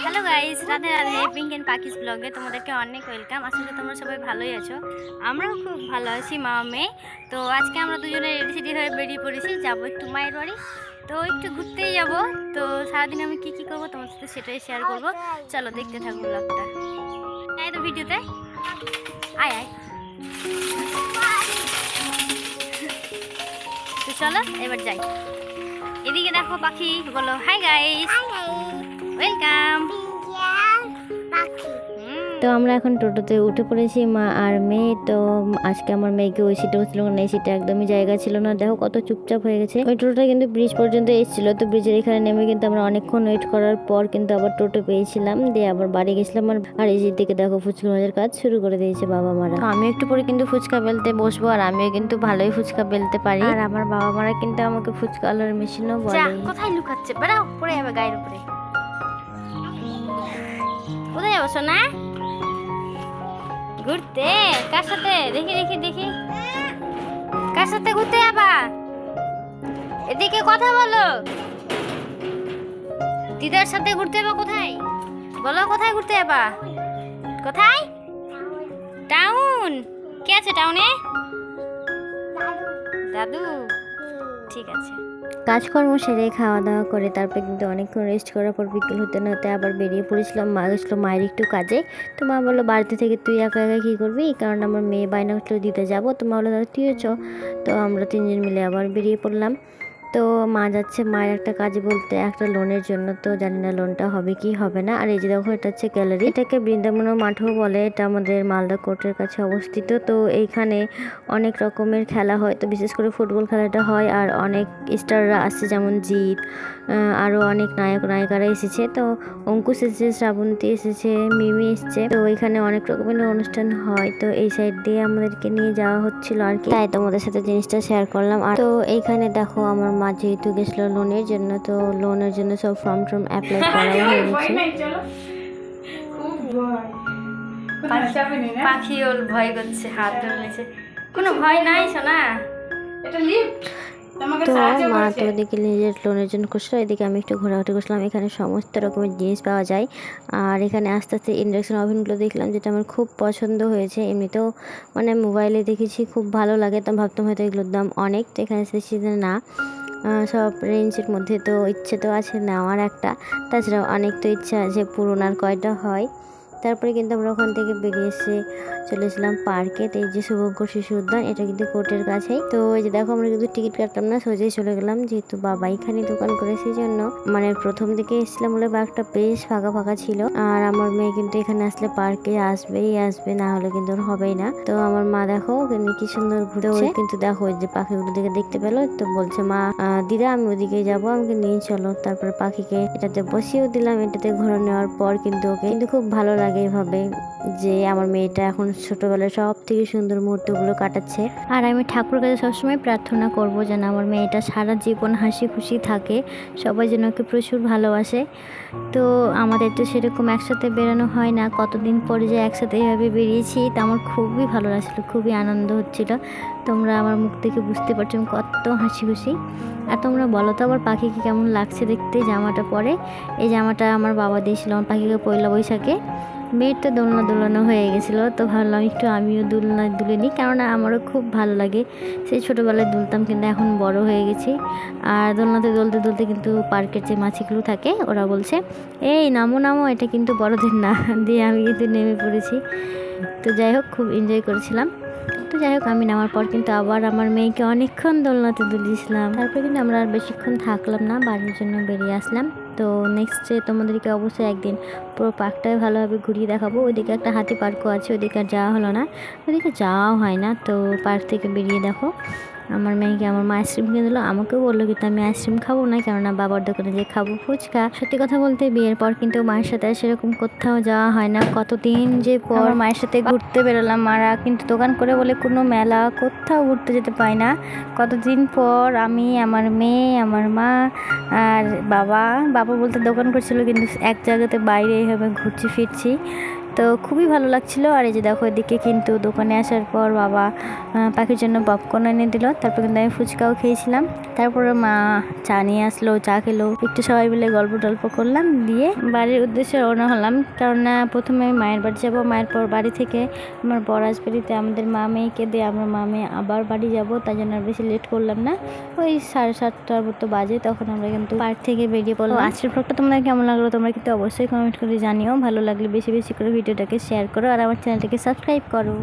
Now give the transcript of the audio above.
Hello guys, Radhe Radhe. Pink and Pakhi's ব্লগে তোমাদেরকে অনেক ওয়েলকাম। আসলে তোমরা সবাই ভালোই আছো, আমরাও খুব ভালো আছি মা মেয়ে। তো আজকে আমরা দুজনে রেডি সেডি হয়ে বেরিয়ে পড়েছি, যাবো একটু মায়ের বাড়ি। তো একটু ঘুরতেই যাব। তো সারাদিন আমি কি কি করবো তোমার সাথে সেটাই শেয়ার করব। চলো দেখতে থাকবো ব্লগটা। আয় তো ভিডিওতে, আয় আয়। তো চলো এবার যাই। এদিকে দেখো পাখি, বলো হাই গাইস, ওয়েলকাম। তো আমরা এখন টোটোতে উঠে পড়েছি মা আর মেয়ে। তো আজকে আমার মেয়েকে ওই সিটে বসছিল না, এই সিটে একদমই জায়গা ছিল না। দেখো কত চুপচাপ হয়ে গেছে। ওই টোটোটা কিন্তু ব্রিজ পর্যন্ত এসেছিল। তো ব্রিজের এখানে নেমে কিন্তু আমরা অনেকক্ষণ ওয়েট করার পর কিন্তু আবার টোটো পেয়েছিলাম, দিয়ে আবার বাড়ি গেছিলাম। আর এই দিকে দেখো ফুচকা ভাজার কাজ শুরু করে দিয়েছে বাবা মারা। আমি একটু পরে কিন্তু ফুচকা বেলতে বসবো, আর আমিও কিন্তু ভালোই ফুচকা বেলতে পারি। আর আমার বাবা মারা কিন্তু আমাকে ফুচকা আলোর মেশিনও বলে। কোথায় লুকাচ্ছে, বেড়াও পড়ে যাবে গায়ের উপরে। কোথায় যাবো সোনা? ঘুরতে? কার সাথে? দেখি দেখি দেখি, কার সাথে ঘুরতে যাবা? এদিকে কথা বলো। দিদার সাথে ঘুরতে যাবা? কোথায় বলো, কোথায় ঘুরতে যাবা? কোথায়? টাউন? কে আছে টাউনে? দাদু? ঠিক আছে। কাজকর্ম সেরে খাওয়া দাওয়া করে তারপরে কিন্তু অনেকক্ষণ রেস্ট করার পর বিকেল হতে না হতে আবার বেরিয়ে পড়েছিলাম। মা গেছিলো মায়ের একটু কাজে। তো মা বললো বাড়িতে থেকে তুই একা একা কী করবি, কারণ আমার মেয়ে বায়না করছিল দিতে যাবো। তো মা বললো তুইও চ। তো আমরা তিনজন মিলে আবার বেরিয়ে পড়লাম। তো মা যাচ্ছে মায়ের একটা কাজ বলতে, একটা লোনের জন্য। তো জানি না লোনটা হবে কি হবে না। আর এই যে দেখো এটা হচ্ছে গ্যালারি, এটাকে বৃন্দাবন মাঠও বলে। এটা আমাদের মালদা কোর্টের কাছে অবস্থিত। তো এইখানে অনেক রকমের খেলা হয়, তো বিশেষ করে ফুটবল খেলাটা হয়। আর অনেক স্টাররা আসছে, যেমন জিৎ, আরও অনেক নায়ক নায়িকারা এসেছে। তো অঙ্কুশ এসেছে, শ্রাবন্তী এসেছে, মিমি এসছে। তো এখানে অনেক রকমের অনুষ্ঠান হয়। তো এই সাইড দিয়ে আমাদেরকে নিয়ে যাওয়া হচ্ছিল আর কি, তাই তোমাদের সাথে জিনিসটা শেয়ার করলাম। আর তো এইখানে দেখো আমার মা যেহেতু গেছিলো লোনের জন্য, তো লোনের জন্য সব ফর্ম টর্ম অ্যাপ্লাই করা হয়ে গেছে। পাখি ওর ভয় করছে, হাত ধরেছে। কোনো ভয় নাই সোনা, এটা লিফট। তো মা তো ওদিকে নিজের লোনের জন্য করছিল, এদিকে আমি একটু ঘোরাঘুরি করছিলাম। এখানে সমস্ত রকমের জিনিস পাওয়া যায়। আর এখানে আস্তে আস্তে ইন্ডাকশন ওভেনগুলো দেখলাম, যেটা আমার খুব পছন্দ হয়েছে। এমনিতেও মানে মোবাইলে দেখেছি, খুব ভালো লাগে। তো ভাবতাম হয়তো এগুলোর দাম অনেক, তো এখানে এসেছি না, সব রেঞ্জের মধ্যে। তো ইচ্ছে তো আছে নেওয়ার একটা, তাছাড়াও অনেক তো ইচ্ছা আছে পুরোনার কয়টা হয়। তারপরে কিন্তু আমরা ওখান থেকে বেরিয়ে এসে চলেছিলাম পার্কে। তো এই যে শুভঙ্কর শিশু উদ্যান, এটা কিন্তু কোর্টের কাছেই। তো এই যে দেখো আমরা কিন্তু টিকিট কাটলাম না, সোজাই চলে গেলাম, যেহেতু বাবা এখানে দোকান করে সেই জন্য। মানে প্রথম দিকে এসেছিলাম বলে পার্কটা বেশ ফাঁকা ফাঁকা ছিল। আর আমার মেয়ে কিন্তু এখানে আসলে পার্কে আসবেই আসবে, না হলে কিন্তু হবেই না। তো আমার মা দেখো কি সুন্দর ঘুরছে। কিন্তু দেখো ওই যে পাখিগুলো দিকে দেখতে পেলো, তো বলছে মা দিদা আমি ওদিকে যাবো, আমাকে নিয়ে চলো। তারপরে পাখিকে এটাতে বসিয়েও দিলাম। এটাতে ঘোরা নেওয়ার পর কিন্তু ওকে কিন্তু খুব ভালো লাগে এভাবে, যে আমার মেয়েটা এখন ছোটবেলায় সব থেকে সুন্দর মুহূর্তগুলো কাটাচ্ছে। আর আমি ঠাকুরের কাছে সবসময় প্রার্থনা করব যেন আমার মেয়েটা সারা জীবন হাসি খুশি থাকে, সবাই যেন ওকে প্রচুর ভালোবাসে। তো আমাদের তো সেরকম একসাথে বেরোনো হয় না, কতদিন পরে যে একসাথে এভাবে বেরিয়েছি, তা আমার খুবই ভালো লাগছিলো, খুবই আনন্দ হচ্ছিল। তোমরা আমার মুখ থেকে বুঝতে পারছো আমি কত হাসি খুশি। আর তোমরা বলো তো আবার পাখিকে কেমন লাগছে দেখতে জামাটা পরে। এই জামাটা আমার বাবা দিয়েছিল আমার পাখিকে পয়লা বৈশাখে। মেয়ের তো দোলনা দোলানো হয়ে গেছিলো, তো ভাবলাম একটু আমিও দোলনা দুলে নিই, কেননা আমারও খুব ভালো লাগে। সেই ছোটোবেলায় দুলতাম, কিন্তু এখন বড় হয়ে গেছি। আর দোলনাতে দুলতে দুলতে কিন্তু পার্কের যে মাছিগুলো থাকে ওরা বলছে এই নামো নামো, এটা কিন্তু বড়দের না। দিয়ে আমি কিন্তু নেমে পড়েছি। তো যাই হোক খুব এনজয় করেছিলাম। তো যাই হোক আমি নামার পর কিন্তু আবার আমার মেয়েকে অনেকক্ষণ দোলনাতে দুলিয়েছিলাম। তারপরে কিন্তু আমরা আর বেশিক্ষণ থাকলাম না, বাড়ির জন্য বেরিয়ে আসলাম। তো নেক্সটে তোমাদেরকে অবশ্যই একদিন পুরো পার্কটাই ভালোভাবে ঘুরিয়ে দেখাবো। ওইদিকে একটা হাতি পার্কও আছে, ওইদিকে আর যাওয়া হলো না, ওইদিকে যাওয়াও হয় না। তো পার্ক থেকে বেরিয়ে দেখো আমার মেয়েকে আমার মা আইসক্রিম কিনে দিল। আমাকেও বললো কিন্তু আমি আইসক্রিম খাবো না, কেননা বাবার দোকানে যে খাবো ফুচকা। সত্যি কথা বলতে বিয়ের পর কিন্তু মায়ের সাথে সেরকম কোথাও যাওয়া হয় না। কতদিন যে পর মায়ের সাথে ঘুরতে বেরোলাম, মারা কিন্তু দোকান করে বলে কোনো মেলা কোথাও ঘুরতে যেতে পাই না। কতদিন পর আমি, আমার মেয়ে, আমার মা আর বাবা বলতে দোকান করছিল, কিন্তু এক জায়গাতে বাইরে এইভাবে ঘুরছি ফিরছি। তো খুবই ভালো লাগছিল। আর এই যে দেখো এদিকে কিন্তু দোকানে আসার পর বাবা পাখির জন্য পপকর্ন এনে দিল, তারপর কিন্তু আমি ফুচকাও খেয়েছিলাম। তারপরে মা চা নিয়ে আসলো, চা খেলো, একটু সবাই মিলে গল্প টল্প করলাম, দিয়ে বাড়ির উদ্দেশ্যে রওনা হলাম। কারণ প্রথমে মায়ের বাড়ি যাব, মায়ের পর বাড়ি থেকে আমার বর আসবে দিতে, আমাদের মা মেয়েকে দিয়ে আমরা মা মেয়ে আবার বাড়ি যাব। তাই জন্য আর বেশি লেট করলাম না, ওই 7:30টার মতো বাজে তখন আমরা কিন্তু পার্ক থেকে বেরিয়ে পড়লাম। আজকের ব্লগটা তোমাদের কেমন লাগলো তোমরা কিন্তু অবশ্যই কমেন্ট করে জানিও। ভালো লাগলে বেশি বেশি করে ভিডিওটাকে শেয়ার করো আর আমার চ্যানেলটাকে সাবস্ক্রাইব করো।